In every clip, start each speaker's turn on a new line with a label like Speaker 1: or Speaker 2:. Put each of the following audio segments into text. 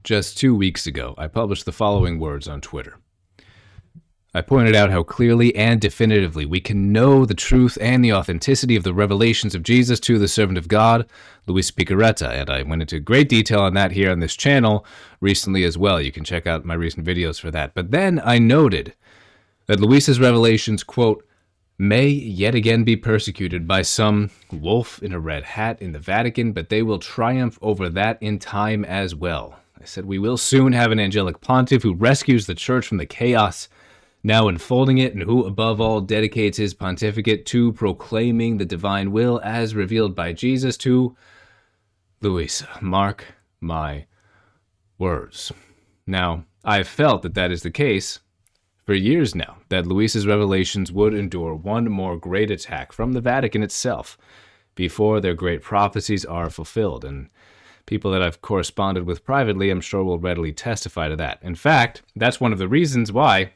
Speaker 1: Just 2 weeks ago, I published the following words on Twitter. I pointed out how clearly and definitively we can know the truth and the authenticity of the revelations of Jesus to the servant of God, Luisa Piccarreta, and I went into great detail on that here on this channel recently as well. You can check out my recent videos for that. But then I noted that Luisa's revelations, quote, may yet again be persecuted by some wolf in a red hat in the Vatican, but they will triumph over that in time as well. I said we will soon have an angelic pontiff who rescues the church from the chaos now enfolding it, and who, above all, dedicates his pontificate to proclaiming the divine will as revealed by Jesus to Luisa. Mark my words. Now, I've felt that that is the case for years now, that Luisa's revelations would endure one more great attack from the Vatican itself before their great prophecies are fulfilled, and people that I've corresponded with privately, I'm sure, will readily testify to that. In fact, that's one of the reasons why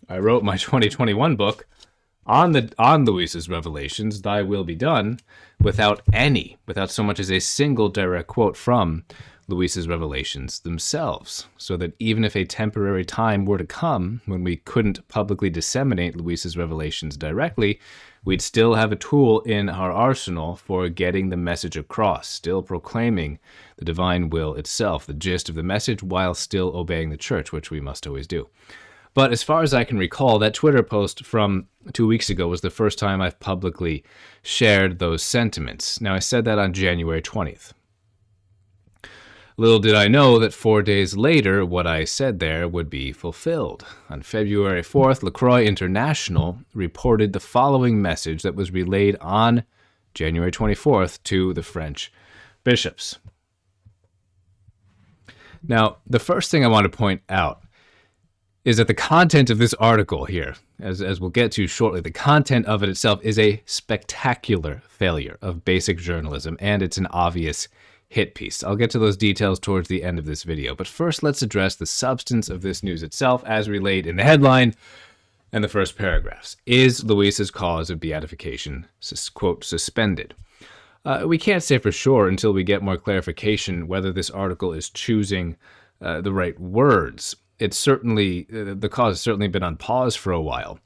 Speaker 1: I wrote my 2021 book on Luisa's revelations, Thy Will Be Done, without so much as a single direct quote from Luisa's revelations themselves, so that even if a temporary time were to come when we couldn't publicly disseminate Luisa's revelations directly, we'd still have a tool in our arsenal for getting the message across, still proclaiming the divine will itself, the gist of the message, while still obeying the church, which we must always do. But as far as I can recall, that Twitter post from 2 weeks ago was the first time I've publicly shared those sentiments. Now, I said that on January 20th. Little did I know that 4 days later, what I said there would be fulfilled. On February 4th, LaCroix International reported the following message that was relayed on January 24th to the French bishops. Now, the first thing I want to point out is that the content of this article here, as we'll get to shortly, the content of it itself is a spectacular failure of basic journalism, and it's an obvious hit piece. I'll get to those details towards the end of this video, but first let's address the substance of this news itself as relayed in the headline and the first paragraphs. Is Luisa's cause of beatification, quote, suspended? We can't say for sure until we get more clarification whether this article is choosing the right words. It's certainly, the cause has certainly been on pause for a while.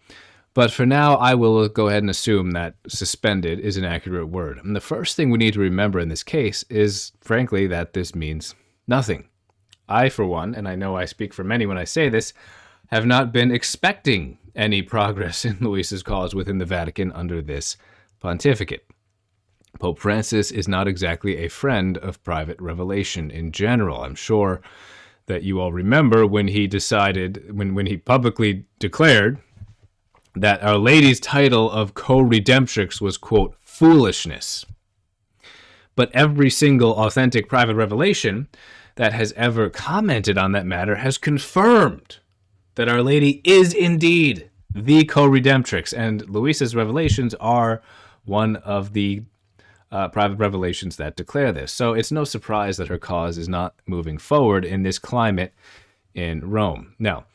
Speaker 1: But for now, I will go ahead and assume that suspended is an accurate word. And the first thing we need to remember in this case is, frankly, that this means nothing. I, for one, and I know I speak for many when I say this, have not been expecting any progress in Luisa's cause within the Vatican under this pontificate. Pope Francis is not exactly a friend of private revelation in general. I'm sure that you all remember when he decided, when he publicly declared that Our Lady's title of co-redemptrix was, quote, foolishness. But every single authentic private revelation that has ever commented on that matter has confirmed that Our Lady is indeed the co-redemptrix, and Luisa's revelations are one of the private revelations that declare this. So it's no surprise that her cause is not moving forward in this climate in Rome. Now,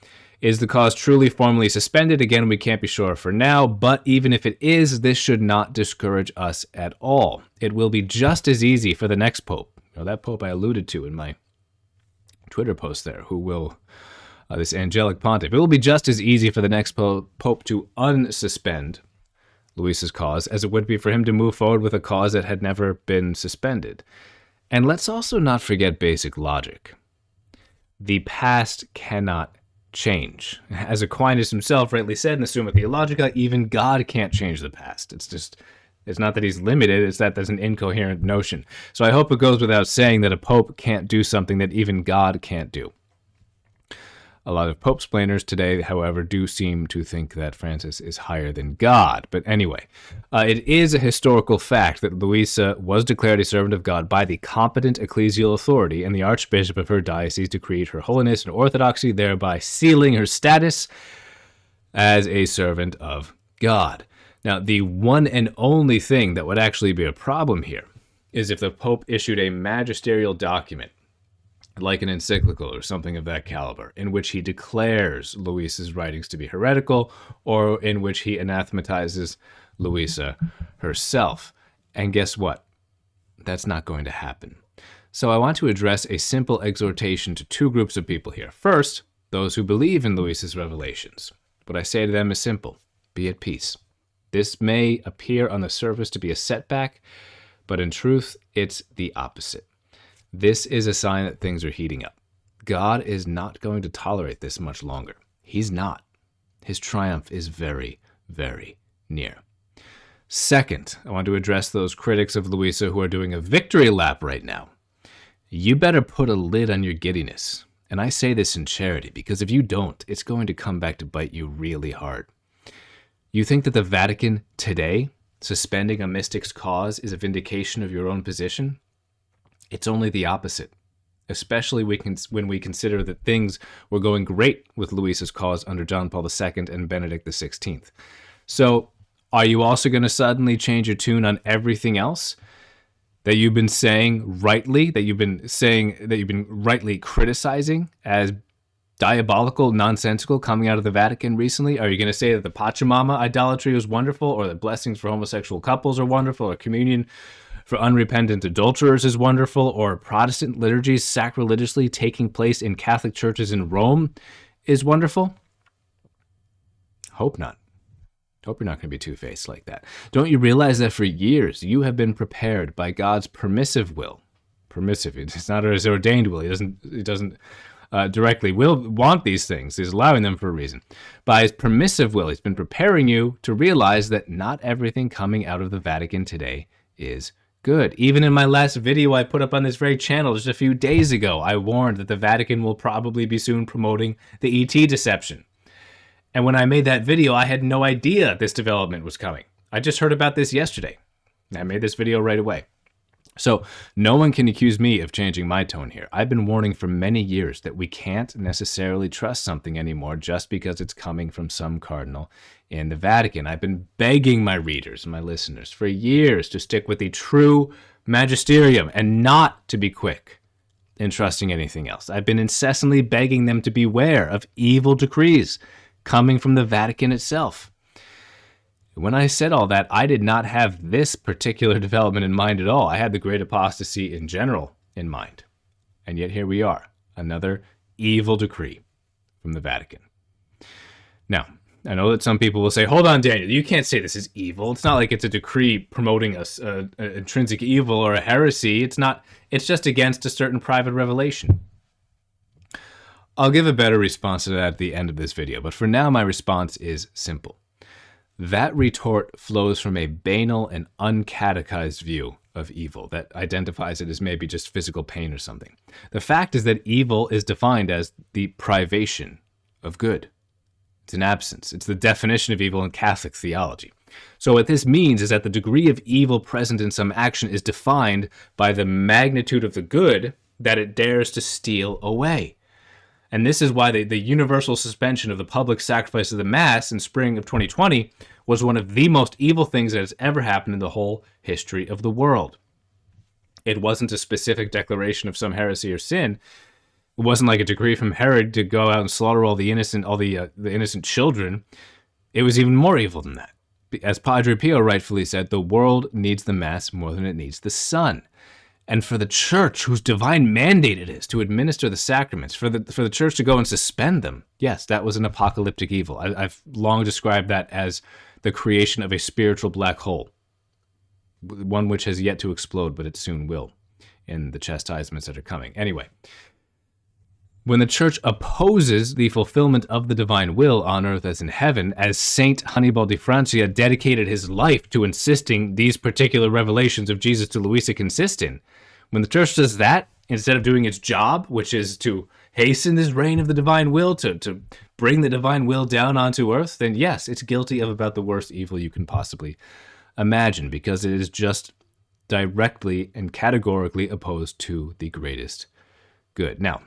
Speaker 1: is the cause truly formally suspended? Again, we can't be sure for now, but even if it is, this should not discourage us at all. It will be just as easy for the next pope, that pope I alluded to in my Twitter post there, who will, this angelic pontiff, it will be just as easy for the next pope to unsuspend Luisa's cause as it would be for him to move forward with a cause that had never been suspended. And let's also not forget basic logic. The past cannot change. As Aquinas himself rightly said in the Summa Theologica, even God can't change the past. It's not that he's limited, it's that there's an incoherent notion. So I hope it goes without saying that a pope can't do something that even God can't do. A lot of pope-splainers today, however, do seem to think that Francis is higher than God. But anyway, it is a historical fact that Luisa was declared a servant of God by the competent ecclesial authority, and the archbishop of her diocese decreed her holiness and orthodoxy, thereby sealing her status as a servant of God. Now, the one and only thing that would actually be a problem here is if the Pope issued a magisterial document like an encyclical or something of that caliber, in which he declares Luisa's writings to be heretical, or in which he anathematizes Luisa herself. And guess what? That's not going to happen. So I want to address a simple exhortation to two groups of people here. First, those who believe in Luisa's revelations. What I say to them is simple: be at peace. This may appear on the surface to be a setback, but in truth, it's the opposite. This is a sign that things are heating up. God is not going to tolerate this much longer. He's not. His triumph is very, very near. Second, I want to address those critics of Luisa who are doing a victory lap right now. You better put a lid on your giddiness. And I say this in charity, because if you don't, it's going to come back to bite you really hard. You think that the Vatican today, suspending a mystic's cause, is a vindication of your own position? It's only the opposite, especially when we consider that things were going great with Luisa's cause under John Paul II and Benedict XVI. So, are you also going to suddenly change your tune on everything else that you've been saying rightly, that you've been rightly criticizing as diabolical, nonsensical coming out of the Vatican recently? Are you going to say that the Pachamama idolatry was wonderful, or that blessings for homosexual couples are wonderful, or communion for unrepentant adulterers is wonderful, or Protestant liturgies sacrilegiously taking place in Catholic churches in Rome is wonderful? Hope not. Hope you're not going to be two-faced like that. Don't you realize that for years you have been prepared by God's permissive will? Permissive. It's not his ordained will. He doesn't directly want these things. He's allowing them for a reason. By his permissive will, he's been preparing you to realize that not everything coming out of the Vatican today is good. Even in my last video I put up on this very channel just a few days ago, I warned that the Vatican will probably be soon promoting the ET deception. And when I made that video, I had no idea this development was coming. I just heard about this yesterday. I made this video right away. So no one can accuse me of changing my tone here. I've been warning for many years that we can't necessarily trust something anymore just because it's coming from some cardinal in the Vatican. I've been begging my readers and my listeners for years to stick with the true magisterium and not to be quick in trusting anything else. I've been incessantly begging them to beware of evil decrees coming from the Vatican itself. When I said all that, I did not have this particular development in mind at all. I had the great apostasy in general in mind. And yet here we are, another evil decree from the Vatican. Now, I know that some people will say, hold on, Daniel, you can't say this is evil. It's not like it's a decree promoting an intrinsic evil or a heresy. It's just against a certain private revelation. I'll give a better response to that at the end of this video, but for now my response is simple. That retort flows from a banal and uncatechized view of evil that identifies it as maybe just physical pain or something. The fact is that evil is defined as the privation of good. It's an absence. It's the definition of evil in Catholic theology. So what this means is that the degree of evil present in some action is defined by the magnitude of the good that it dares to steal away. And this is why the universal suspension of the public sacrifice of the Mass in spring of 2020 was one of the most evil things that has ever happened in the whole history of the world. It wasn't a specific declaration of some heresy or sin. It wasn't like a decree from Herod to go out and slaughter all the innocent children. It was even more evil than that. As Padre Pio rightfully said, the world needs the Mass more than it needs the sun. And for the Church, whose divine mandate it is to administer the sacraments, for the Church to go and suspend them, yes, that was an apocalyptic evil. I've long described that as the creation of a spiritual black hole, one which has yet to explode, but it soon will, in the chastisements that are coming. Anyway, when the Church opposes the fulfillment of the divine will on earth as in heaven, as Saint Hannibal de Francia dedicated his life to insisting these particular revelations of Jesus to Luisa consist in, when the Church does that, instead of doing its job, which is to hasten this reign of the divine will, to bring the divine will down onto earth, then yes, it's guilty of about the worst evil you can possibly imagine, because it is just directly and categorically opposed to the greatest good. Now,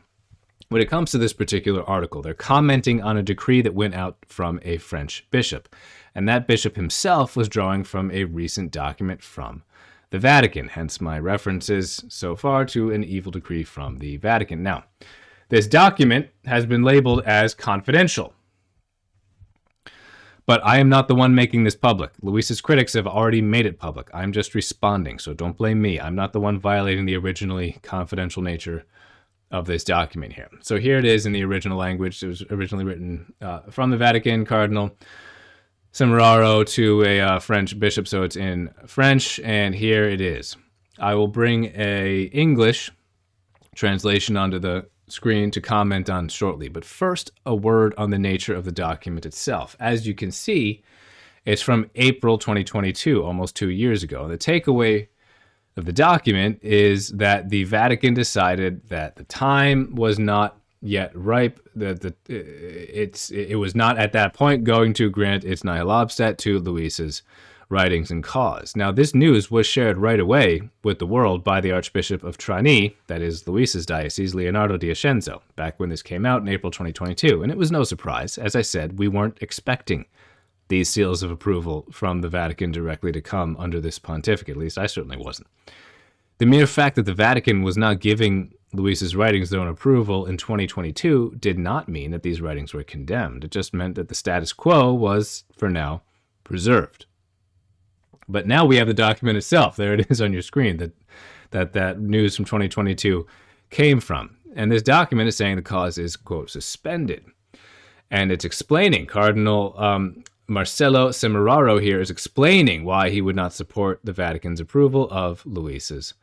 Speaker 1: when it comes to this particular article, they're commenting on a decree that went out from a French bishop, and that bishop himself was drawing from a recent document from the Vatican, hence my references so far to an evil decree from the Vatican. Now, this document has been labeled as confidential. But I am not the one making this public. Luisa's critics have already made it public. I'm just responding, so don't blame me. I'm not the one violating the originally confidential nature of this document here. So here it is in the original language. It was originally written from the Vatican, Cardinal Semeraro to a French bishop, so it's in French, and here it is. I will bring a English translation onto the screen to comment on shortly, but first a word on the nature of the document itself. As you can see, it's from April 2022, almost 2 years ago. The takeaway of the document is that the Vatican decided that the time was not yet ripe, that it was not at that point going to grant its nihil obstat to Luisa's writings and cause. Now, this news was shared right away with the world by the Archbishop of Trani, that is Luisa's diocese, Leonardo di Ascenzo, back when this came out in April 2022. And it was no surprise. As I said, we weren't expecting these seals of approval from the Vatican directly to come under this pontificate. At least I certainly wasn't. The mere fact that the Vatican was not giving Luisa's writings their own approval in 2022 did not mean that these writings were condemned. It just meant that the status quo was, for now, preserved. But now we have the document itself. There it is on your screen that news from 2022 came from. And this document is saying the cause is, quote, suspended. And it's explaining, Cardinal Marcello Semeraro here is explaining why he would not support the Vatican's approval of Luisa's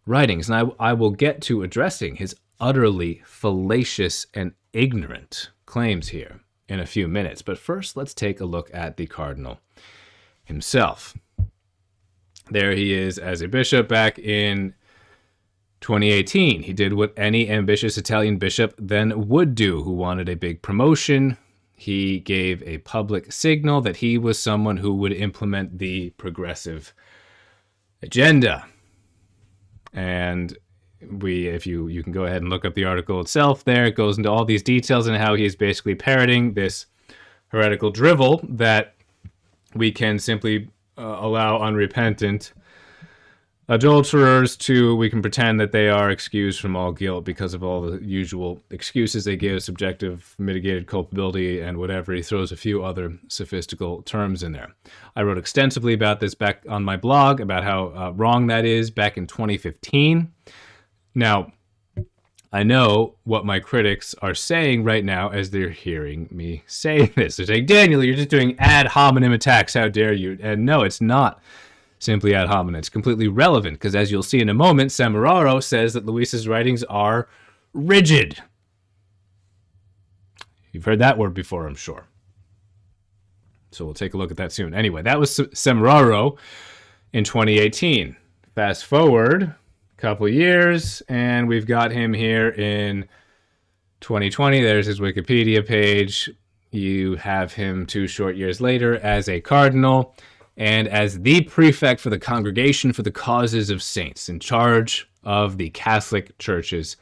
Speaker 1: writings. And I will get to addressing his utterly fallacious and ignorant claims here in a few minutes. But first, let's take a look at the Cardinal himself. There he is as a bishop back in 2018. He did what any ambitious Italian bishop then would do, who wanted a big promotion. He gave a public signal that he was someone who would implement the progressive agenda. And if you can go ahead and look up the article itself there, it goes into all these details and how he's basically parroting this heretical drivel that we can simply allow unrepentant adulterers we can pretend that they are excused from all guilt because of all the usual excuses they give, subjective, mitigated culpability, and whatever. He throws a few other sophistical terms in there. I wrote extensively about this back on my blog, about how wrong that is back in 2015. Now, I know what my critics are saying right now as they're hearing me say this. They're saying, Daniel, you're just doing ad hominem attacks. How dare you? And no, it's not simply ad hominem. It's completely relevant because, as you'll see in a moment, Semeraro says that Luisa's writings are rigid. You've heard that word before, I'm sure. So we'll take a look at that soon. Anyway, that was Semeraro in 2018. Fast forward couple years, and we've got him here in 2020. There's his Wikipedia page. You have him 2 short years later as a cardinal and as the prefect for the Congregation for the Causes of Saints, in charge of the Catholic Church's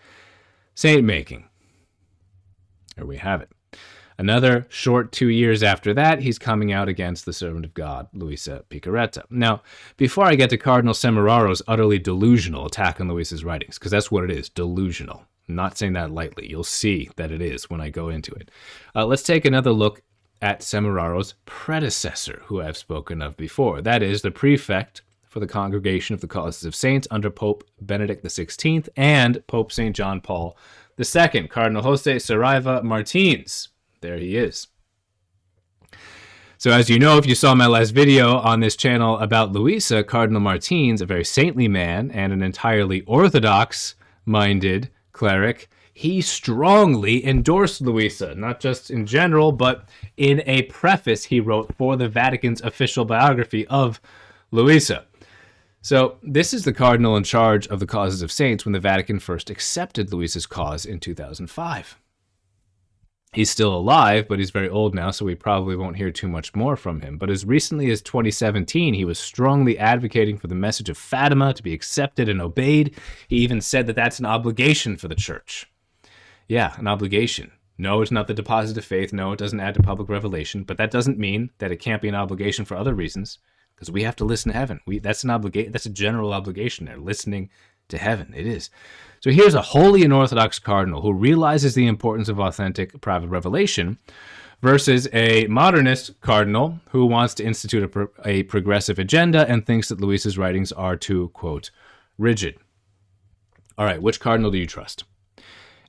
Speaker 1: saint-making. There we have it. Another short 2 years after that, he's coming out against the servant of God, Luisa Piccarreta. Now, before I get to Cardinal Semeraro's utterly delusional attack on Luisa's writings, because that's what it is, delusional. I'm not saying that lightly. You'll see that it is when I go into it. Let's take another look at Semeraro's predecessor, who I've spoken of before. That is the prefect for the Congregation of the Causes of Saints under Pope Benedict XVI and Pope St. John Paul II, Cardinal Jose Saraiva Martins. There he is. So as you know, if you saw my last video on this channel about Luisa, Cardinal Martins, a very saintly man and an entirely orthodox-minded cleric, he strongly endorsed Luisa, not just in general, but in a preface he wrote for the Vatican's official biography of Luisa. So this is the cardinal in charge of the Causes of Saints when the Vatican first accepted Luisa's cause in 2005. He's still alive, but he's very old now, so we probably won't hear too much more from him. But as recently as 2017, he was strongly advocating for the message of Fatima to be accepted and obeyed. He even said that that's an obligation for the church. Yeah, an obligation. No, it's not the deposit of faith. No, it doesn't add to public revelation. But that doesn't mean that it can't be an obligation for other reasons, because we have to listen to heaven. That's an obligation. That's a general obligation there, listening to heaven. It is. So here's a holy and orthodox cardinal who realizes the importance of authentic private revelation versus a modernist cardinal who wants to institute a progressive agenda and thinks that Luisa's writings are too, quote, rigid. All right, which cardinal do you trust?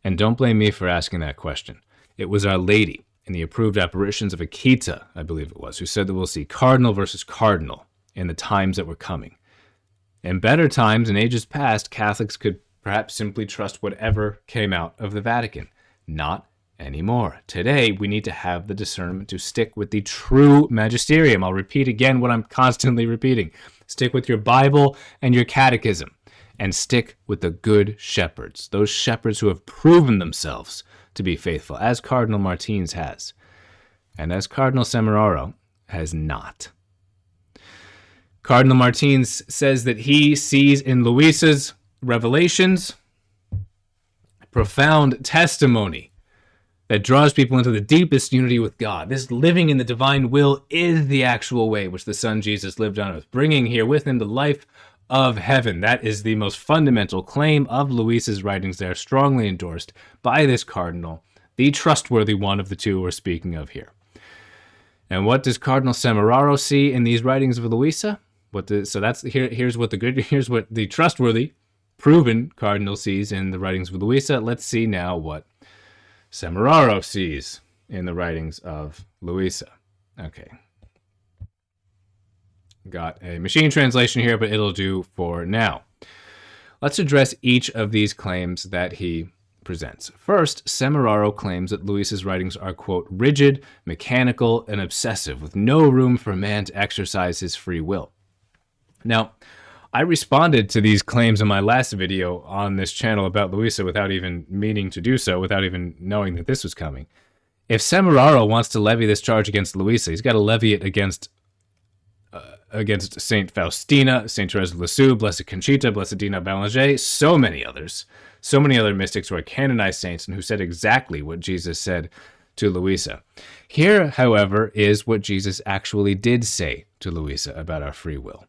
Speaker 1: And don't blame me for asking that question. It was Our Lady in the approved apparitions of Akita, I believe it was, who said that we'll see cardinal versus cardinal in the times that were coming. In better times, in ages past, Catholics could perhaps simply trust whatever came out of the Vatican. Not anymore. Today, we need to have the discernment to stick with the true magisterium. I'll repeat again what I'm constantly repeating. Stick with your Bible and your catechism, and stick with the good shepherds, those shepherds who have proven themselves to be faithful, as Cardinal Martins has, and as Cardinal Semeraro has not. Cardinal Martins says that he sees in Luisa's revelations profound testimony that draws people into the deepest unity with God. This living in the divine will is the actual way which the Son Jesus lived on earth, bringing here with him the life of heaven. That is the most fundamental claim of Luisa's writings. They are strongly endorsed by this cardinal, the trustworthy one of the two we're speaking of here. And what does Cardinal Semeraro see in these writings of Luisa? Here's what the trustworthy, proven cardinal sees in the writings of Luisa. Let's see now what Semeraro sees in the writings of Luisa. Okay. Got a machine translation here, but it'll do for now. Let's address each of these claims that he presents. First, Semeraro claims that Luisa's writings are, quote, rigid, mechanical, and obsessive, with no room for man to exercise his free will. Now, I responded to these claims in my last video on this channel about Luisa without even meaning to do so, without even knowing that this was coming. If Semeraro wants to levy this charge against Luisa, he's got to levy it against Saint Faustina, Saint Therese of Lisieux, Blessed Conchita, Blessed Dina Balanger, so many other mystics who are canonized saints and who said exactly what Jesus said to Luisa. Here, however, is what Jesus actually did say to Luisa about our free will.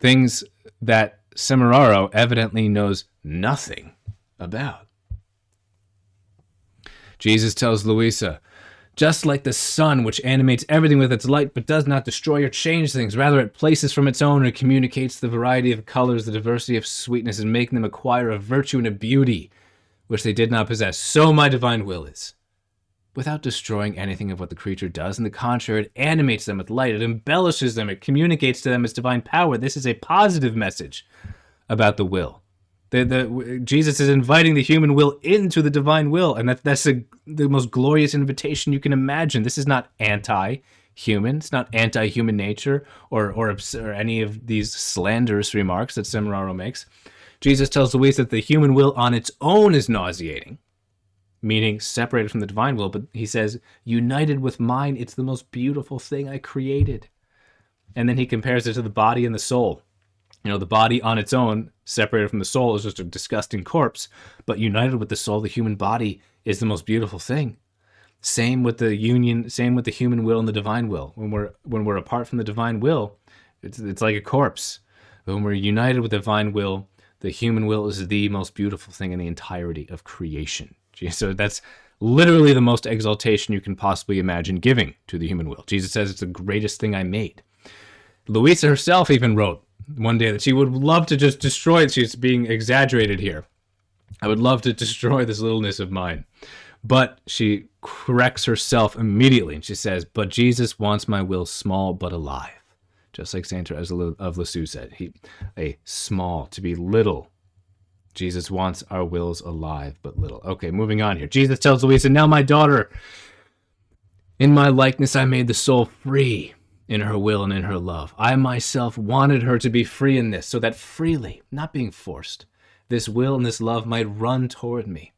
Speaker 1: Things that Semeraro evidently knows nothing about. Jesus tells Luisa, just like the sun, which animates everything with its light, but does not destroy or change things. Rather, it places from its own and communicates the variety of colors, the diversity of sweetness, and making them acquire a virtue and a beauty which they did not possess. So my divine will is. Without destroying anything of what the creature does. On the contrary, it animates them with light. It embellishes them. It communicates to them its divine power. This is a positive message about the will. Jesus is inviting the human will into the divine will, and that's the most glorious invitation you can imagine. This is not anti-human. It's not anti-human nature or any of these slanderous remarks that Semeraro makes. Jesus tells Luisa that the human will on its own is nauseating, meaning separated from the divine will, but he says, united with mine, it's the most beautiful thing I created. And then he compares it to the body and the soul. You know, the body on its own, separated from the soul, is just a disgusting corpse, but united with the soul, the human body is the most beautiful thing. Same with the union, same with the human will and the divine will. When we're apart from the divine will, it's like a corpse. But when we're united with the divine will, the human will is the most beautiful thing in the entirety of creation. So that's literally the most exaltation you can possibly imagine giving to the human will. Jesus says it's the greatest thing I made. Luisa herself even wrote one day that she would love to just destroy it. She's being exaggerated here. I would love to destroy this littleness of mine. But she corrects herself immediately, and she says, but Jesus wants my will small but alive. Just like Saint Therese of Lisieux said, to be little. Jesus wants our wills alive but little. Okay, moving on here. Jesus tells Luisa, now my daughter, in my likeness I made the soul free in her will and in her love. I myself wanted her to be free in this, so that freely, not being forced, this will and this love might run toward me,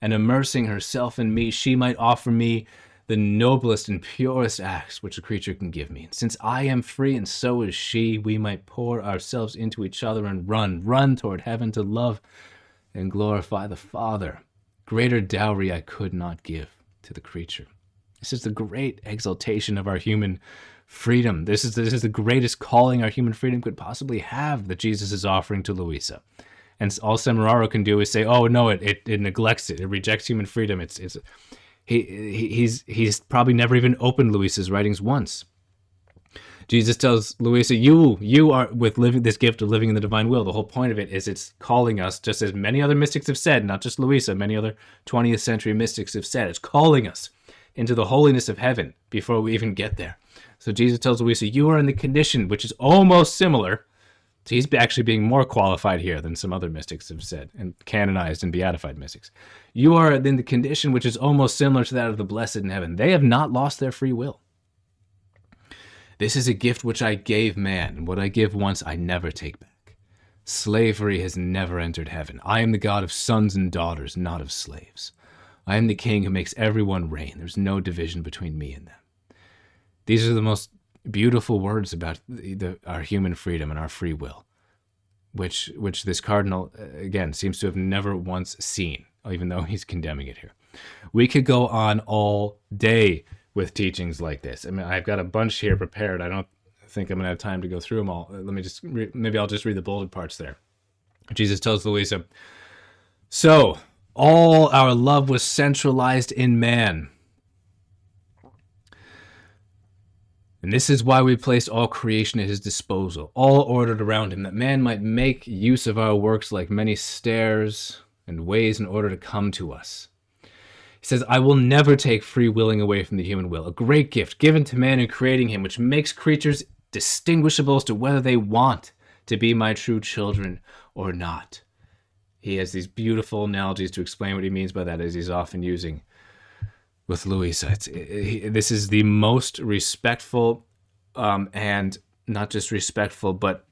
Speaker 1: and immersing herself in me, she might offer me the noblest and purest acts which a creature can give me. And since I am free and so is she, we might pour ourselves into each other and run toward heaven to love and glorify the Father. Greater dowry I could not give to the creature. This is the great exaltation of our human freedom. This is the greatest calling our human freedom could possibly have that Jesus is offering to Luisa. And all Semeraro can do is say, "Oh no, it neglects it. It rejects human freedom." He's probably never even opened Luisa's writings once. Jesus tells Luisa, you are with living this gift of living in the divine will. The whole point of it is it's calling us, just as many other mystics have said, not just Luisa, many other 20th century mystics have said, it's calling us into the holiness of heaven before we even get there. So Jesus tells Luisa, you are in the condition, which is almost similar. So he's actually being more qualified here than some other mystics have said, and canonized and beatified mystics. You are in the condition which is almost similar to that of the blessed in heaven. They have not lost their free will. This is a gift which I gave man, and what I give once I never take back. Slavery has never entered heaven. I am the God of sons and daughters, not of slaves. I am the king who makes everyone reign. There's no division between me and them. These are the most beautiful words about our human freedom and our free will, which this cardinal, again, seems to have never once seen, even though he's condemning it here. We could go on all day with teachings like this. I mean, I've got a bunch here prepared. I don't think I'm going to have time to go through them all. Let me just, maybe I'll just read the bolded parts there. Jesus tells Luisa, so all our love was centralized in man. And this is why we placed all creation at his disposal, all ordered around him, that man might make use of our works like many stairs and ways in order to come to us. He says, I will never take free willing away from the human will, a great gift given to man in creating him, which makes creatures distinguishable as to whether they want to be my true children or not. He has these beautiful analogies to explain what he means by that, as he's often using with Luisa. This is the most respectful and not just respectful, but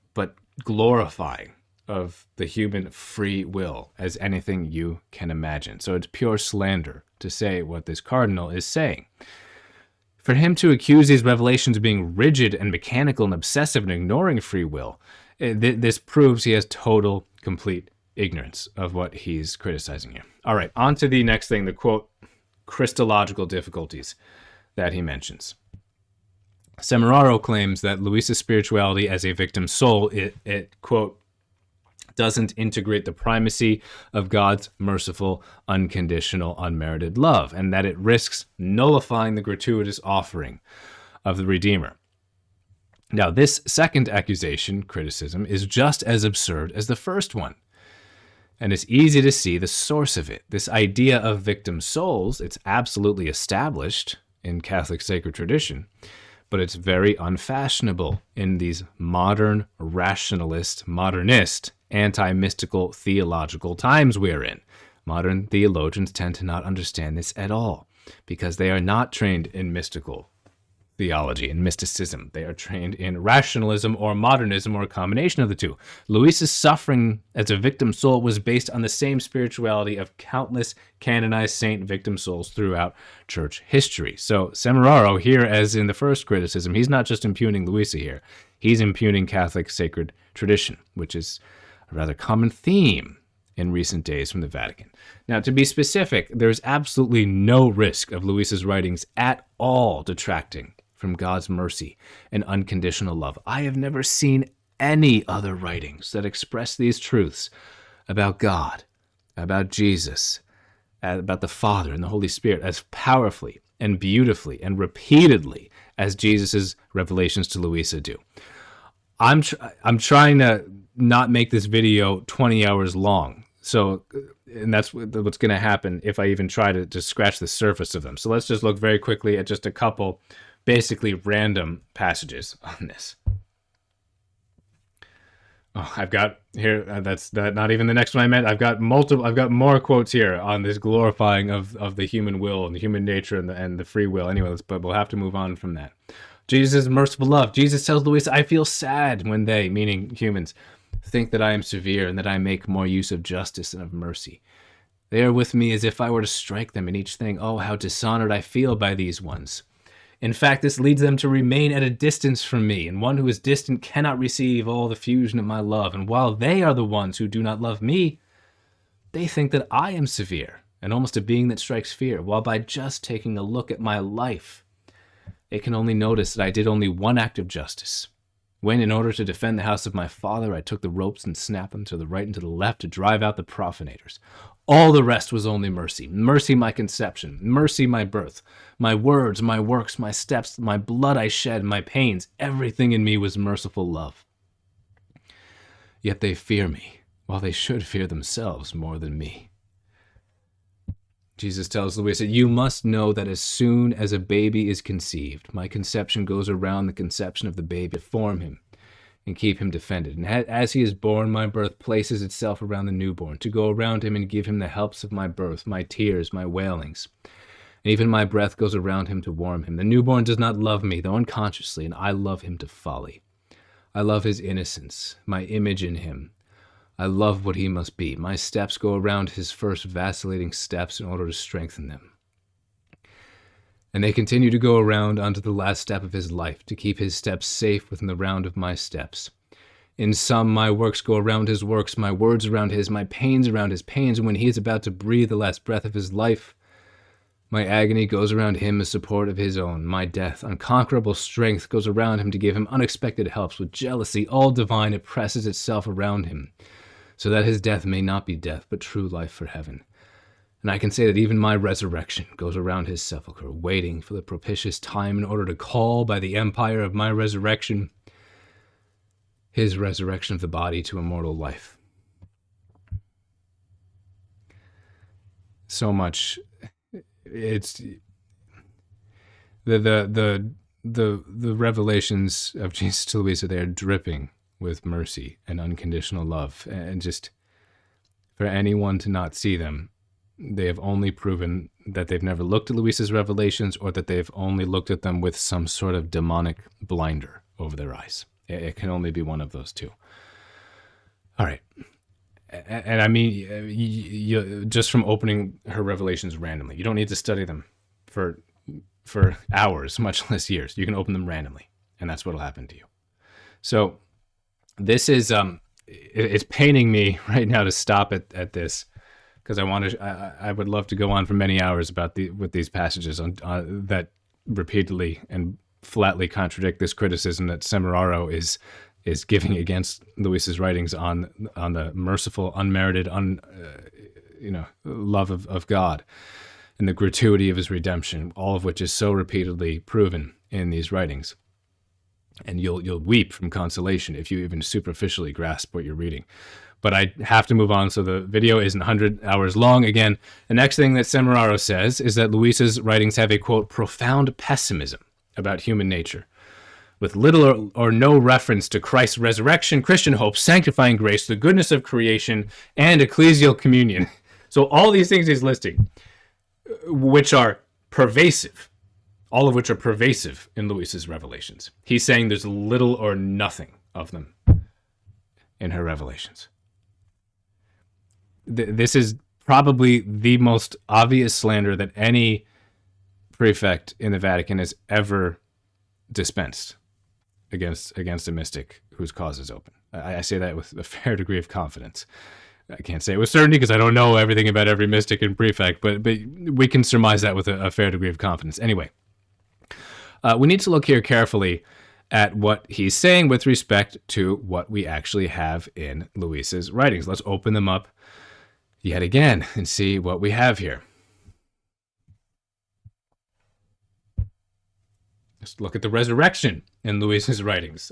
Speaker 1: glorifying of the human free will as anything you can imagine. So it's pure slander to say what this cardinal is saying. For him to accuse these revelations of being rigid and mechanical and obsessive and ignoring free will, this proves he has total, complete ignorance of what he's criticizing here. All right, on to the next thing, the quote, Christological difficulties that he mentions. Semeraro claims that Luisa's spirituality as a victim soul, it quote, doesn't integrate the primacy of God's merciful, unconditional, unmerited love, and that it risks nullifying the gratuitous offering of the Redeemer. Now, this second accusation, criticism, is just as absurd as the first one. And it's easy to see the source of it. This idea of victim souls, it's absolutely established in Catholic sacred tradition, but it's very unfashionable in these modern, rationalist, modernist, anti-mystical theological times we're in. Modern theologians tend to not understand this at all because they are not trained in mystical theology and mysticism. They are trained in rationalism or modernism or a combination of the two. Luisa's suffering as a victim soul was based on the same spirituality of countless canonized saint victim souls throughout church history. So Semeraro here, as in the first criticism, he's not just impugning Luisa here. He's impugning Catholic sacred tradition, which is a rather common theme in recent days from the Vatican. Now, to be specific, there's absolutely no risk of Luisa's writings at all detracting from God's mercy and unconditional love. I have never seen any other writings that express these truths about God, about Jesus, about the Father and the Holy Spirit as powerfully and beautifully and repeatedly as Jesus' revelations to Luisa do. I'm trying to not make this video 20 hours long. So, and that's what's going to happen if I even try to scratch the surface of them. So let's just look very quickly at just a couple basically random passages on this. Oh, I've got here, that's not even the next one I meant. I've got more quotes here on this glorifying of the human will and the human nature and the free will. Anyway, but we'll have to move on from that. Jesus' merciful love. Jesus tells Luisa, I feel sad when they, meaning humans, think that I am severe and that I make more use of justice than of mercy. They are with me as if I were to strike them in each thing. Oh, how dishonored I feel by these ones. In fact, this leads them to remain at a distance from me, and one who is distant cannot receive all the fusion of my love. And while they are the ones who do not love me, they think that I am severe and almost a being that strikes fear, while by just taking a look at my life, they can only notice that I did only one act of justice, when, in order to defend the house of my father, I took the ropes and snapped them to the right and to the left to drive out the profanators. All the rest was only mercy. Mercy my conception, mercy my birth, my words, my works, my steps, my blood I shed, my pains, everything in me was merciful love. Yet they fear me, while they should fear themselves more than me. Jesus tells Luisa, you must know that as soon as a baby is conceived, my conception goes around the conception of the baby to form him and keep him defended. And as he is born, my birth places itself around the newborn, to go around him and give him the helps of my birth, my tears, my wailings. And even my breath goes around him to warm him. The newborn does not love me, though unconsciously, and I love him to folly. I love his innocence, my image in him. I love what he must be. My steps go around his first vacillating steps in order to strengthen them. And they continue to go around unto the last step of his life, to keep his steps safe within the round of my steps. In sum, my works go around his works, my words around his, my pains around his pains, and when he is about to breathe the last breath of his life, my agony goes around him as support of his own. My death, unconquerable strength, goes around him to give him unexpected helps. With jealousy all divine, it presses itself around him, so that his death may not be death, but true life for heaven. And I can say that even my resurrection goes around his sepulchre, waiting for the propitious time in order to call by the empire of my resurrection, his resurrection of the body to immortal life. So much. It's the revelations of Jesus to Luisa, they are dripping with mercy and unconditional love, and just for anyone to not see them, they have only proven that they've never looked at Luisa's revelations, or that they've only looked at them with some sort of demonic blinder over their eyes. It can only be one of those two. All right. And I mean, you just from opening her revelations randomly, you don't need to study them for hours, much less years. You can open them randomly, and that's what'll happen to you. So this is it's paining me right now to stop at this, because I would love to go on for many hours with these passages on that repeatedly and flatly contradict this criticism that Semeraro is giving against Luisa's writings on the merciful, unmerited, love of God and the gratuity of his redemption, all of which is so repeatedly proven in these writings. And you'll weep from consolation if you even superficially grasp what you're reading. But I have to move on, so the video isn't 100 hours long. Again, the next thing that Semeraro says is that Luisa's writings have a, quote, profound pessimism about human nature, with little or no reference to Christ's resurrection, Christian hope, sanctifying grace, the goodness of creation, and ecclesial communion. So all these things he's listing, which are pervasive, all of which are pervasive in Luisa's revelations. He's saying there's little or nothing of them in her revelations. This is probably the most obvious slander that any prefect in the Vatican has ever dispensed against a mystic whose cause is open. I say that with a fair degree of confidence. I can't say it with certainty because I don't know everything about every mystic and prefect, but we can surmise that with a fair degree of confidence. Anyway, we need to look here carefully at what he's saying with respect to what we actually have in Luisa's writings. Let's open them up yet again and see what we have here. Just look at the resurrection in Luisa's writings.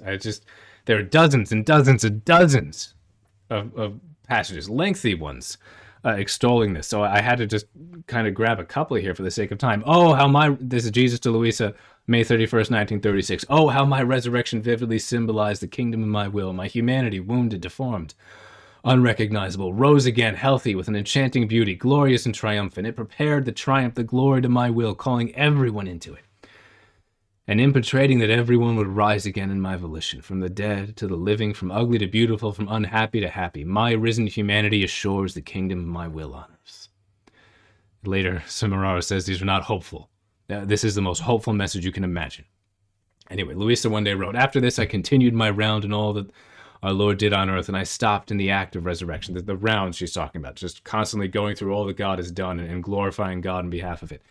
Speaker 1: There are dozens and dozens and dozens of passages, lengthy ones, extolling this. So I had to just kind of grab a couple here for the sake of time. This is Jesus to Luisa, May 31st, 1936. Oh, how my resurrection vividly symbolized the kingdom of my will, my humanity, wounded, deformed, unrecognizable, rose again, healthy, with an enchanting beauty, glorious and triumphant. It prepared the triumph, the glory to my will, calling everyone into it, and impetrating that everyone would rise again in my volition, from the dead to the living, from ugly to beautiful, from unhappy to happy. My risen humanity assures the kingdom of my will on earth. Later, Semeraro says these are not hopeful. This is the most hopeful message you can imagine. Anyway, Luisa one day wrote, after this I continued my round in all that our Lord did on earth, and I stopped in the act of resurrection. The rounds she's talking about, just constantly going through all that God has done and glorifying God on behalf of it.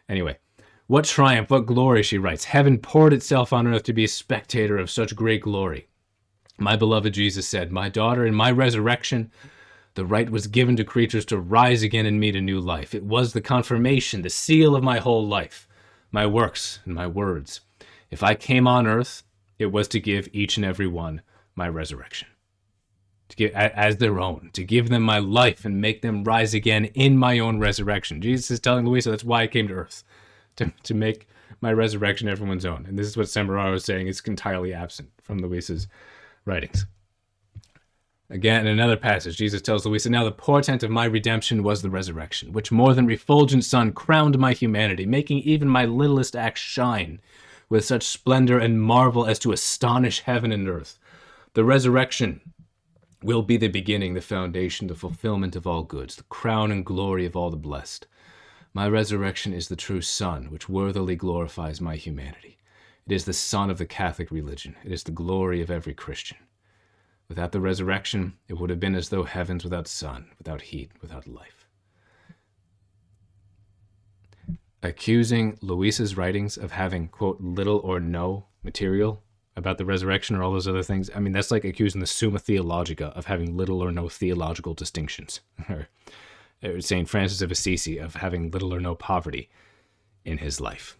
Speaker 1: Anyway, what triumph, what glory, she writes. Heaven poured itself on earth to be a spectator of such great glory. My beloved Jesus said, "My daughter, in my resurrection, the right was given to creatures to rise again and meet a new life. It was the confirmation, the seal of my whole life, my works and my words. If I came on earth, it was to give each and every one my resurrection, to give as their own, to give them my life and make them rise again in my own resurrection." Jesus is telling Luisa that's why I came to earth, to make my resurrection everyone's own. And this is what Semeraro is saying is entirely absent from Luisa's writings. Again, in another passage, Jesus tells Luisa, "Now the portent of my redemption was the resurrection, which more than refulgent sun crowned my humanity, making even my littlest acts shine with such splendor and marvel as to astonish heaven and earth. The resurrection will be the beginning, the foundation, the fulfillment of all goods, the crown and glory of all the blessed. My resurrection is the true sun, which worthily glorifies my humanity. It is the sun of the Catholic religion. It is the glory of every Christian. Without the resurrection, it would have been as though heavens without sun, without heat, without life." Accusing Luisa's writings of having, quote, little or no material about the resurrection or all those other things, I mean, that's like accusing the Summa Theologica of having little or no theological distinctions. Or St. Francis of Assisi of having little or no poverty in his life.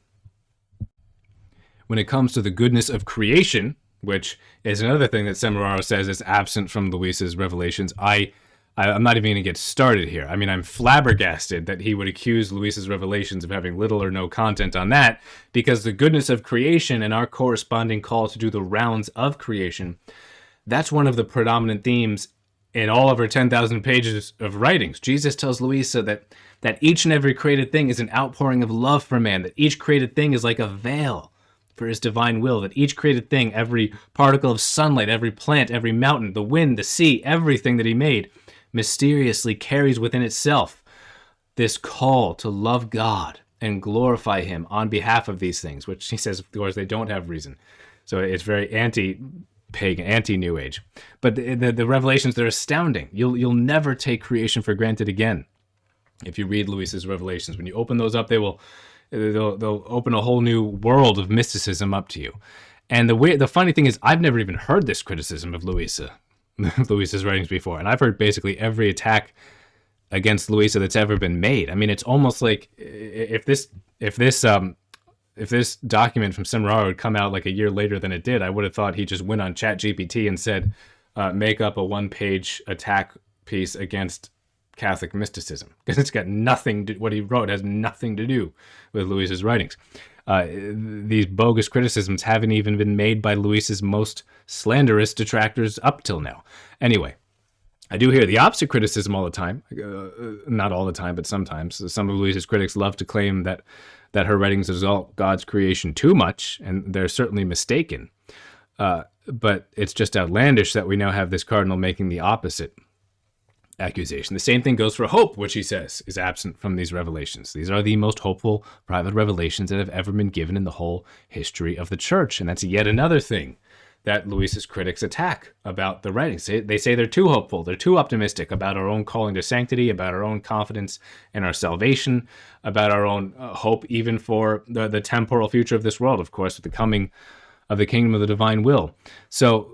Speaker 1: When it comes to the goodness of creation, which is another thing that Semeraro says is absent from Luisa's revelations, I'm not even going to get started here. I mean, I'm flabbergasted that he would accuse Luisa's revelations of having little or no content on that, because the goodness of creation and our corresponding call to do the rounds of creation, that's one of the predominant themes in all of her 10,000 pages of writings. Jesus tells Luisa that each and every created thing is an outpouring of love for man, that each created thing is like a veil for his divine will, that each created thing, every particle of sunlight, every plant, every mountain, the wind, the sea, everything that he made, mysteriously carries within itself this call to love God and glorify him on behalf of these things, which he says, of course, they don't have reason. So it's very anti-pagan, anti-New Age. But the revelations, they're astounding. You'll never take creation for granted again if you read Luisa's revelations. When you open those up, they'll open a whole new world of mysticism up to you. And the funny thing is, I've never even heard this criticism of Luisa's writings before, and I've heard basically every attack against Luisa that's ever been made. I mean, it's almost like if this document from Semeraro had come out like a year later than it did, I would have thought he just went on ChatGPT and said, make up a one-page attack piece against Catholic mysticism, because it's got nothing to, what he wrote has nothing to do with Luisa's writings. These bogus criticisms haven't even been made by Luisa's most slanderous detractors up till now. Anyway, I do hear the opposite criticism all the time. Not all the time, but sometimes. Some of Luisa's critics love to claim that her writings exalt God's creation too much, and they're certainly mistaken. But it's just outlandish that we now have this cardinal making the opposite accusation. The same thing goes for hope, which he says is absent from these revelations. These are the most hopeful private revelations that have ever been given in the whole history of the church. And that's yet another thing that Luisa's critics attack about the writings. They say they're too hopeful, they're too optimistic about our own calling to sanctity, about our own confidence in our salvation, about our own hope even for the temporal future of this world, of course, with the coming of the kingdom of the divine will. So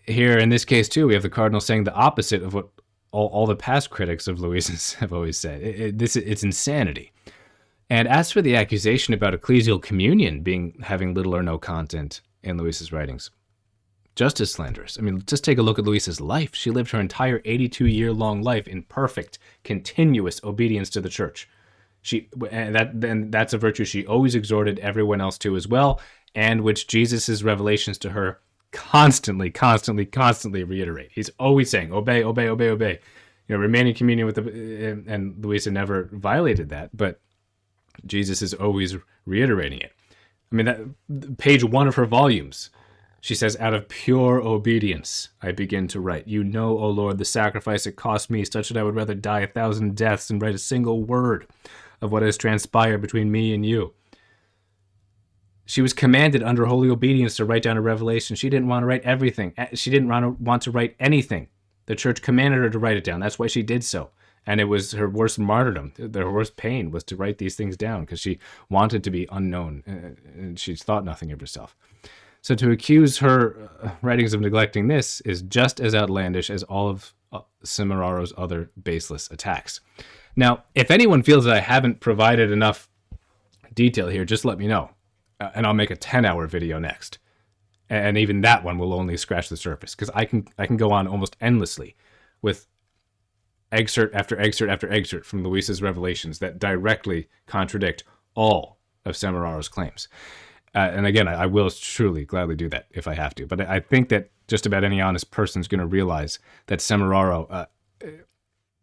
Speaker 1: here in this case too, we have the cardinal saying the opposite of what all the past critics of Luisa's have always said. It's insanity. And as for the accusation about ecclesial communion having little or no content in Luisa's writings, just as slanderous. I mean, just take a look at Luisa's life. She lived her entire 82-year-long life in perfect, continuous obedience to the church. That's a virtue she always exhorted everyone else to as well, and which Jesus' revelations to her constantly reiterate. He's always saying, obey, obey, obey, obey. Remain in communion with and Luisa never violated that, but Jesus is always reiterating it. I mean, that page 1 of her volumes, she says, out of pure obedience, I begin to write. You know, O Lord, the sacrifice it cost me, such that I would rather die 1,000 deaths than write a single word of what has transpired between me and you. She was commanded under holy obedience to write down a revelation. She didn't want to write everything. She didn't want to write anything. The church commanded her to write it down. That's why she did so. And it was her worst martyrdom. Her worst pain was to write these things down because she wanted to be unknown and she thought nothing of herself. So to accuse her writings of neglecting this is just as outlandish as all of Semiraro's other baseless attacks. Now, if anyone feels that I haven't provided enough detail here, just let me know, and I'll make a 10-hour video next. And even that one will only scratch the surface, because I can go on almost endlessly with excerpt after excerpt after excerpt from Luisa's revelations that directly contradict all of Semiraro's claims. And again, I will truly gladly do that if I have to. But I think that just about any honest person is going to realize that Semiraro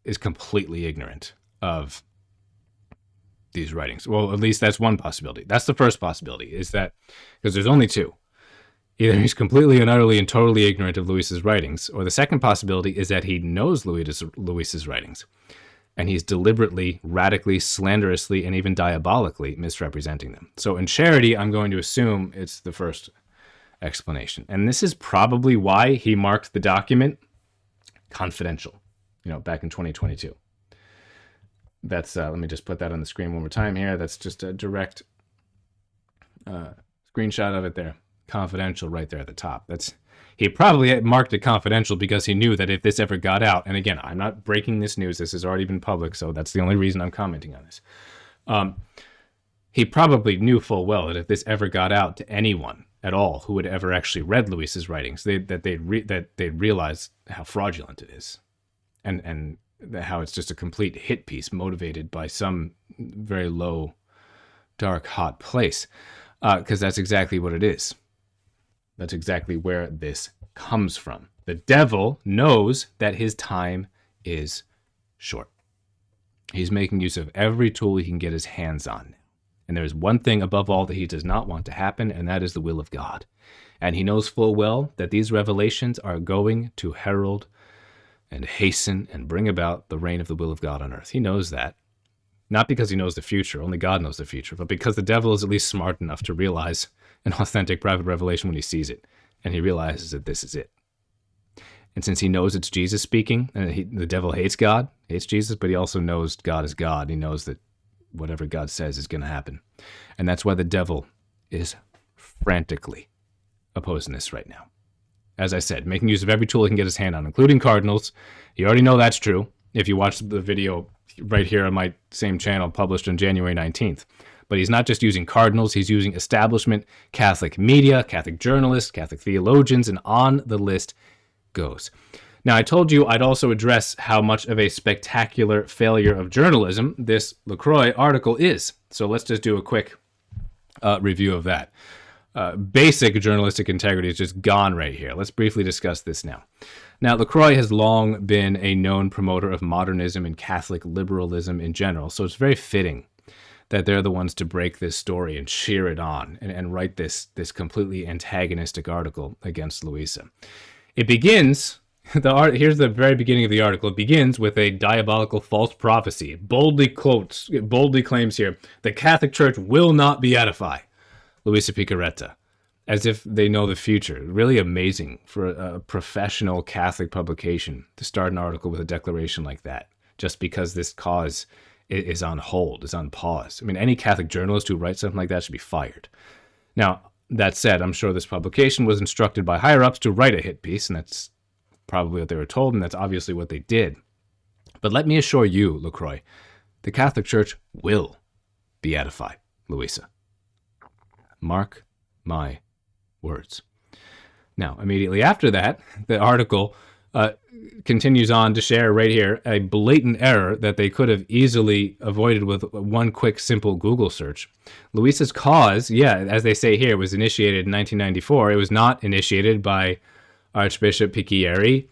Speaker 1: is completely ignorant of these writings. Well, at least that's one possibility. That's the first possibility, is that, because there's only two. Either he's completely and utterly and totally ignorant of Luisa's writings, or the second possibility is that he knows Luisa's writings, and he's deliberately, radically, slanderously, and even diabolically misrepresenting them. So in charity, I'm going to assume it's the first explanation. And this is probably why he marked the document confidential, back in 2022. That's, let me just put that on the screen one more time here. That's just a direct screenshot of it there. Confidential right there at the top. He probably marked it confidential because he knew that if this ever got out, and again, I'm not breaking this news, this has already been public, so that's the only reason I'm commenting on this. He probably knew full well that if this ever got out to anyone at all who had ever actually read Luisa's writings, they'd realize how fraudulent it is, and how it's just a complete hit piece motivated by some very low, dark, hot place, because that's exactly what it is. That's exactly where this comes from. The devil knows that his time is short. He's making use of every tool he can get his hands on. And there's one thing above all that he does not want to happen, and that is the will of God. And he knows full well that these revelations are going to herald and hasten and bring about the reign of the will of God on earth. He knows that. Not because he knows the future, only God knows the future, but because the devil is at least smart enough to realize an authentic private revelation when he sees it, and he realizes that this is it. And since he knows it's Jesus speaking, and the devil hates God, hates Jesus, but he also knows God is God. He knows that whatever God says is going to happen. And that's why the devil is frantically opposing this right now. As I said, making use of every tool he can get his hand on, including cardinals. You already know that's true if you watch the video right here on my same channel published on January 19th. But he's not just using cardinals, he's using establishment, Catholic media, Catholic journalists, Catholic theologians, and on the list goes. Now, I told you I'd also address how much of a spectacular failure of journalism this LaCroix article is. So let's just do a quick review of that. Basic journalistic integrity is just gone right here. Let's briefly discuss this now. Now, LaCroix has long been a known promoter of modernism and Catholic liberalism in general, so it's very fitting that they're the ones to break this story and cheer it on and write this completely antagonistic article against Luisa. It begins, here's the very beginning of the article. It begins with a diabolical false prophecy. Boldly claims here, the Catholic Church will not beatify Luisa Piccarreta, as if they know the future. Really amazing for a professional Catholic publication to start an article with a declaration like that, just because this cause is on hold, is on pause. I mean, any Catholic journalist who writes something like that should be fired. Now, that said, I'm sure this publication was instructed by higher-ups to write a hit piece, and that's probably what they were told, and that's obviously what they did. But let me assure you, LaCroix, the Catholic Church will beatify Luisa. Mark my words. Now, immediately after that, the article continues on to share right here a blatant error that they could have easily avoided with one quick, simple Google search. Luisa's cause, as they say here, was initiated in 1994. It was not initiated by Archbishop Piccarreta.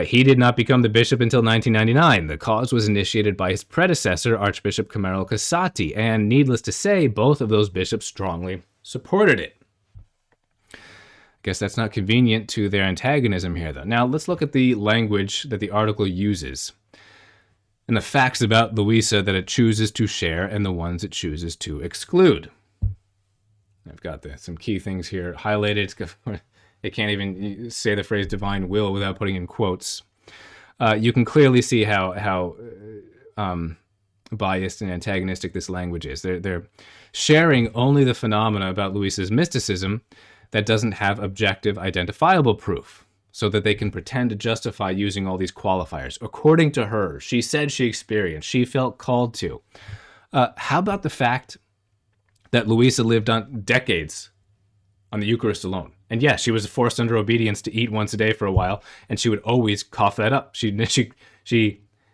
Speaker 1: He did not become the bishop until 1999. The cause was initiated by his predecessor, Archbishop Camillo Casati, and needless to say, both of those bishops strongly supported it. Guess that's not convenient to their antagonism here, though. Now, let's look at the language that the article uses and the facts about Luisa that it chooses to share and the ones it chooses to exclude. I've got some key things here highlighted. It can't even say the phrase divine will without putting in quotes. You can clearly see how biased and antagonistic this language is. They're sharing only the phenomena about Luisa's mysticism that doesn't have objective, identifiable proof, so that they can pretend to justify using all these qualifiers. According to her, she said she experienced, she felt called to. How about the fact that Luisa lived on decades on the Eucharist alone? And yes, she was forced under obedience to eat once a day for a while, and she would always cough that up.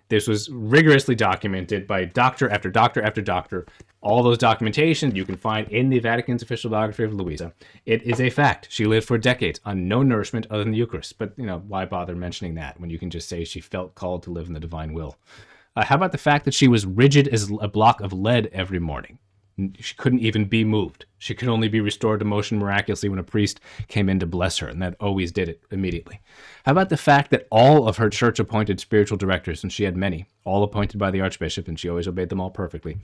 Speaker 1: This was rigorously documented by doctor after doctor after doctor. All those documentation you can find in the Vatican's official biography of Luisa. It is a fact. She lived for decades on no nourishment other than the Eucharist. But, why bother mentioning that when you can just say she felt called to live in the divine will? How about the fact that she was rigid as a block of lead every morning? She couldn't even be moved. She could only be restored to motion miraculously when a priest came in to bless her, and that always did it immediately. How about the fact that all of her church-appointed spiritual directors, and she had many, all appointed by the Archbishop, and she always obeyed them all perfectly,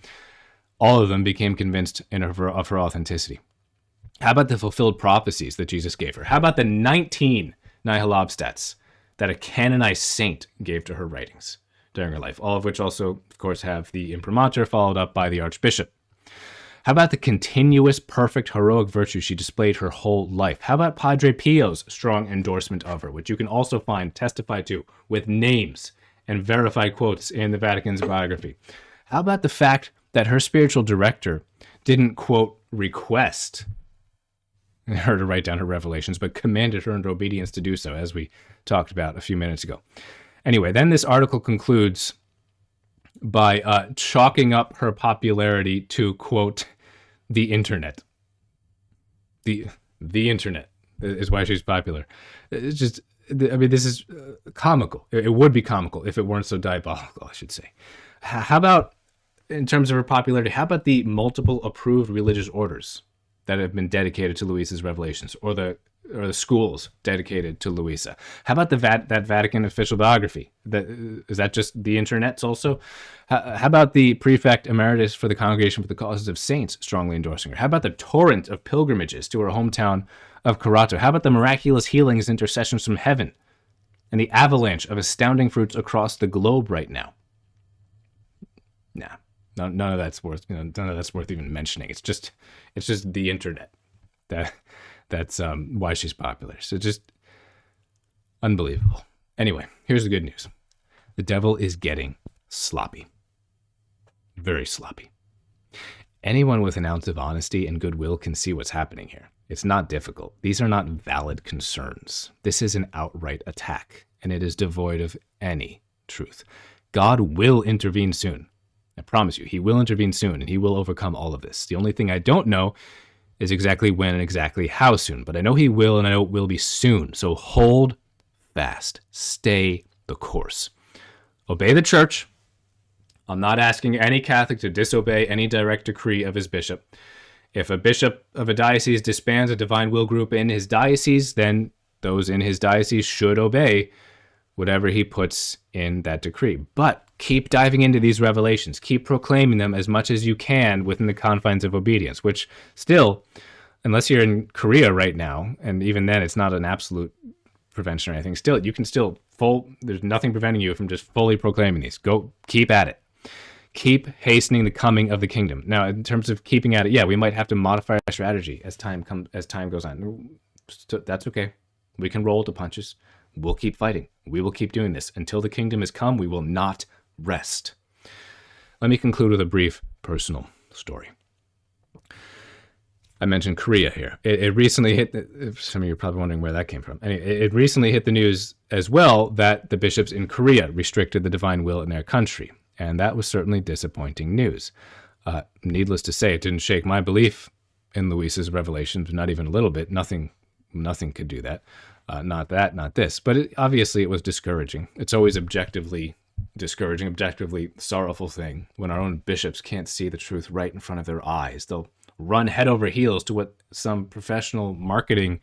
Speaker 1: all of them became convinced of her authenticity? How about the fulfilled prophecies that Jesus gave her? How about the 19 nihil obstats that a canonized saint gave to her writings during her life, all of which also, of course, have the imprimatur followed up by the Archbishop? How about the continuous, perfect, heroic virtue she displayed her whole life? How about Padre Pio's strong endorsement of her, which you can also find testified to with names and verified quotes in the Vatican's biography? How about the fact that her spiritual director didn't, quote, request her to write down her revelations, but commanded her under obedience to do so, as we talked about a few minutes ago? Anyway, then this article concludes by chalking up her popularity to, quote, the internet. The internet is why she's popular. It's just, this is comical. It would be comical if it weren't so diabolical, I should say. How about, in terms of her popularity, how about the multiple approved religious orders that have been dedicated to Luisa's revelations, or the schools dedicated to Luisa? How about that Vatican official biography? Is that just the internet's also? How about the prefect emeritus for the Congregation for the Causes of Saints strongly endorsing her? How about the torrent of pilgrimages to her hometown of Corato? How about the miraculous healings, intercessions from heaven, and the avalanche of astounding fruits across the globe right now? Nah, none of that's worth even mentioning. It's just the internet. That's why she's popular. So just unbelievable. Anyway, here's the good news. The devil is getting sloppy. Very sloppy. Anyone with an ounce of honesty and goodwill can see what's happening here. It's not difficult. These are not valid concerns. This is an outright attack, and it is devoid of any truth. God will intervene soon. I promise you, he will intervene soon, and he will overcome all of this. The only thing I don't know is exactly when and exactly how soon, but I know he will, and I know it will be soon. So hold fast. Stay the course. Obey the church. I'm not asking any Catholic to disobey any direct decree of his bishop. If a bishop of a diocese disbands a divine will group in his diocese, then those in his diocese should obey whatever he puts in that decree. But keep diving into these revelations. Keep proclaiming them as much as you can within the confines of obedience, which still, unless you're in Korea right now, and even then it's not an absolute prevention or anything, still, you can still there's nothing preventing you from just fully proclaiming these. Go, keep at it. Keep hastening the coming of the kingdom. Now, in terms of keeping at it, yeah, we might have to modify our strategy as time goes on. That's okay. We can roll the punches. We'll keep fighting. We will keep doing this. Until the kingdom has come, we will not rest. Let me conclude with a brief personal story. I mentioned Korea here. It recently hit, some of you are probably wondering where that came from. It recently hit the news as well that the bishops in Korea restricted the divine will in their country. And that was certainly disappointing news. Needless to say, it didn't shake my belief in Luisa's revelations, not even a little bit. Nothing could do that. Not that, not this. But obviously it was discouraging. It's always objectively discouraging, objectively sorrowful thing when our own bishops can't see the truth right in front of their eyes. They'll run head over heels to what some professional marketing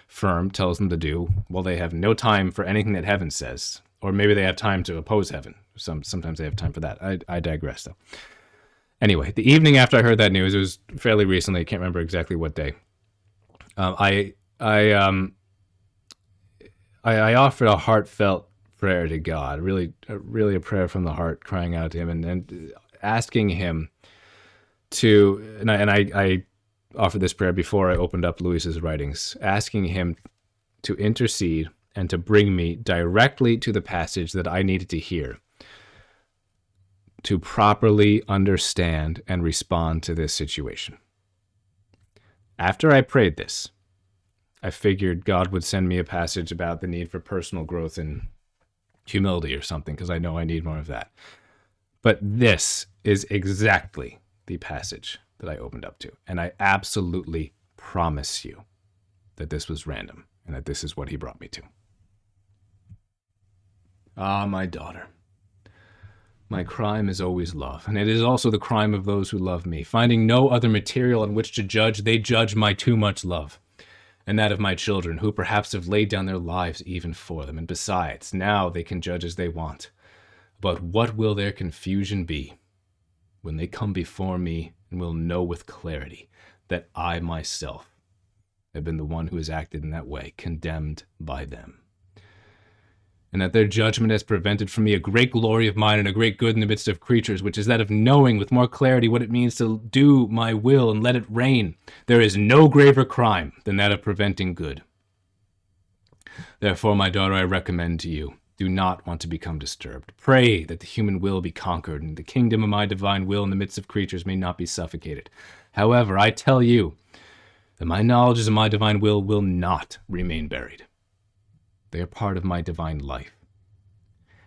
Speaker 1: firm tells them to do while they have no time for anything that heaven says. Or maybe they have time to oppose heaven. Sometimes they have time for that. I digress, though. Anyway, the evening after I heard that news, it was fairly recently. I can't remember exactly what day. I offered a heartfelt prayer to God, really a prayer from the heart, crying out to him and asking him to. And I offered this prayer before I opened up Luisa's writings, asking him to intercede and to bring me directly to the passage that I needed to hear to properly understand and respond to this situation. After I prayed this, I figured God would send me a passage about the need for personal growth and humility or something, because I know I need more of that. But this is exactly the passage that I opened up to. And I absolutely promise you that this was random and that this is what he brought me to. Ah, my daughter. My crime is always love, and it is also the crime of those who love me. Finding no other material on which to judge, they judge my too much love, and that of my children, who perhaps have laid down their lives even for them. And besides, now they can judge as they want. But what will their confusion be when they come before me and will know with clarity that I myself have been the one who has acted in that way, condemned by them? And that their judgment has prevented from me a great glory of mine and a great good in the midst of creatures, which is that of knowing with more clarity what it means to do my will and let it reign. There is no graver crime than that of preventing good. Therefore, my daughter, I recommend to you, do not want to become disturbed. Pray that the human will be conquered and the kingdom of my divine will in the midst of creatures may not be suffocated. However, I tell you that my knowledges of my divine will not remain buried. They are part of my divine life.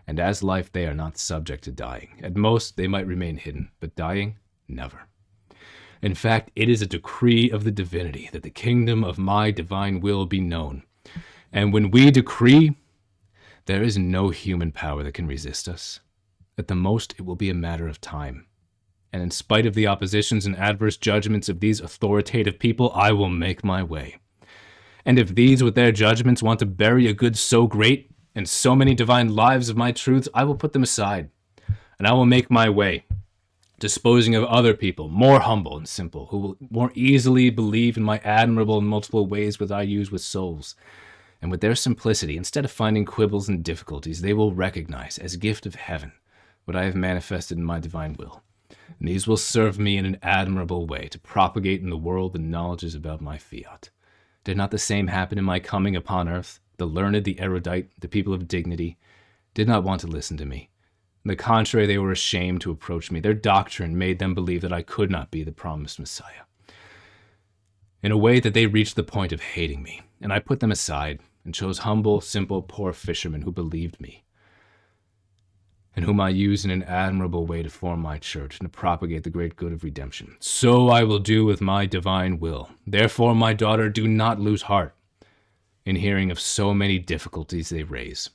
Speaker 1: And as life, they are not subject to dying. At most, they might remain hidden, but dying, never. In fact, it is a decree of the divinity that the kingdom of my divine will be known. And when we decree, there is no human power that can resist us. At the most, it will be a matter of time. And in spite of the oppositions and adverse judgments of these authoritative people, I will make my way. And if these with their judgments want to bury a good so great and so many divine lives of my truths, I will put them aside, and I will make my way, disposing of other people, more humble and simple, who will more easily believe in my admirable and multiple ways which I use with souls. And with their simplicity, instead of finding quibbles and difficulties, they will recognize as gift of heaven what I have manifested in my divine will. And these will serve me in an admirable way to propagate in the world the knowledges about my fiat. Did not the same happen in my coming upon earth? The learned, the erudite, the people of dignity did not want to listen to me. On the contrary, they were ashamed to approach me. Their doctrine made them believe that I could not be the promised Messiah. In a way that they reached the point of hating me, and I put them aside and chose humble, simple, poor fishermen who believed me, and whom I used in an admirable way to form my church and to propagate the great good of redemption. So I will do with my divine will. Therefore, my daughter, do not lose heart in hearing of so many difficulties they raise.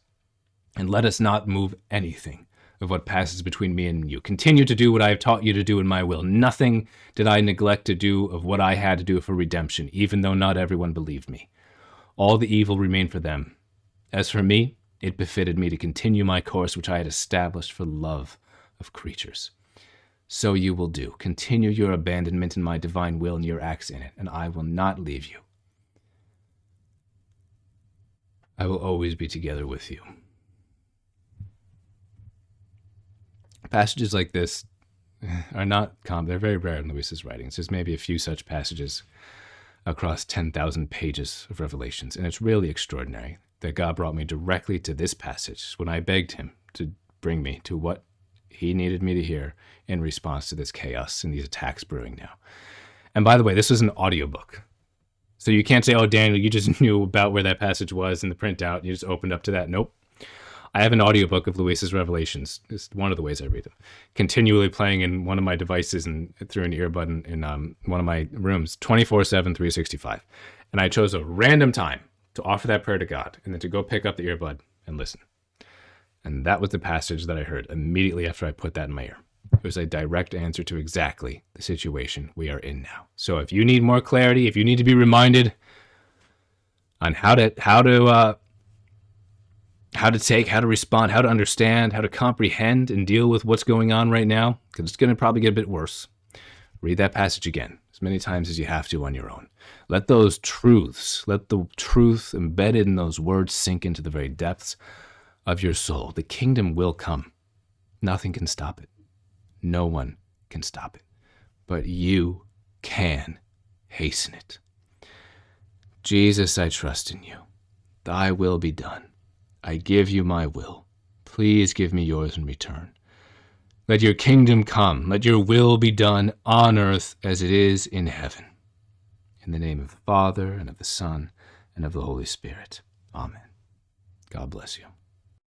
Speaker 1: And let us not move anything of what passes between me and you. Continue to do what I have taught you to do in my will. Nothing did I neglect to do of what I had to do for redemption, even though not everyone believed me. All the evil remained for them. As for me, it befitted me to continue my course which I had established for love of creatures. So you will do. Continue your abandonment in my divine will and your acts in it, and I will not leave you. I will always be together with you. Passages like this are not common. They're very rare in Luisa's writings. There's maybe a few such passages across 10,000 pages of Revelations, and it's really extraordinary that God brought me directly to this passage when I begged him to bring me to what he needed me to hear in response to this chaos and these attacks brewing now. And by the way, this was an audiobook. So you can't say, oh, Daniel, you just knew about where that passage was in the printout and you just opened up to that. Nope. I have an audiobook of Luisa's Revelations. It's one of the ways I read them. Continually playing in one of my devices and through an earbud in one of my rooms, 24/7, 365. And I chose a random time to offer that prayer to God and then to go pick up the earbud and listen. And that was the passage that I heard immediately after I put that in my ear. It was a direct answer to exactly the situation we are in now. So if you need more clarity, if you need to be reminded on how to take, how to respond, how to understand, how to comprehend and deal with what's going on right now, because it's going to probably get a bit worse, read that passage again as many times as you have to on your own. Let those truths, let the truth embedded in those words sink into the very depths of your soul. The kingdom will come. Nothing can stop it. No one can stop it. But you can hasten it. Jesus, I trust in you. Thy will be done. I give you my will. Please give me yours in return. Let your kingdom come. Let your will be done on earth as it is in heaven. In the name of the Father, and of the Son, and of the Holy Spirit. Amen. God bless you.